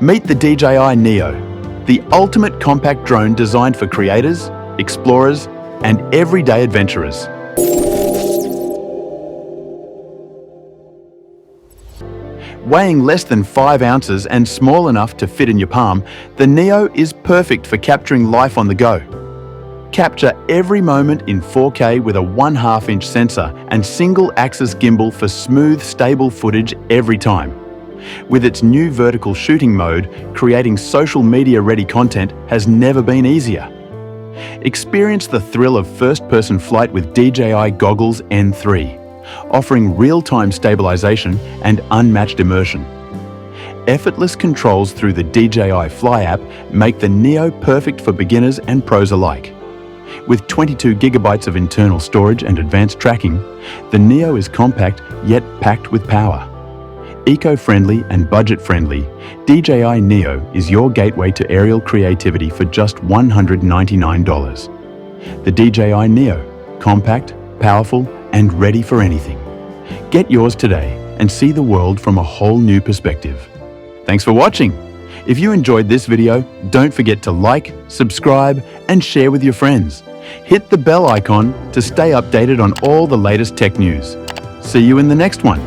Meet the DJI Neo, the ultimate compact drone designed for creators, explorers, and everyday adventurers. Weighing less than 5 ounces and small enough to fit in your palm, the Neo is perfect for capturing life on the go. Capture every moment in 4K with a 1/2-inch sensor and single-axis gimbal for smooth, stable footage every time. With its new vertical shooting mode, creating social media-ready content has never been easier. Experience the thrill of first-person flight with DJI Goggles N3, offering real-time stabilization and unmatched immersion. Effortless controls through the DJI Fly app make the Neo perfect for beginners and pros alike. With 22 gigabytes of internal storage and advanced tracking, the Neo is compact yet packed with power. Eco-friendly and budget-friendly, DJI Neo is your gateway to aerial creativity for just $199. The DJI Neo, compact, powerful, and ready for anything. Get yours today and see the world from a whole new perspective. Thanks for watching. If you enjoyed this video, don't forget to like, subscribe, and share with your friends. Hit the bell icon to stay updated on all the latest tech news. See you in the next one.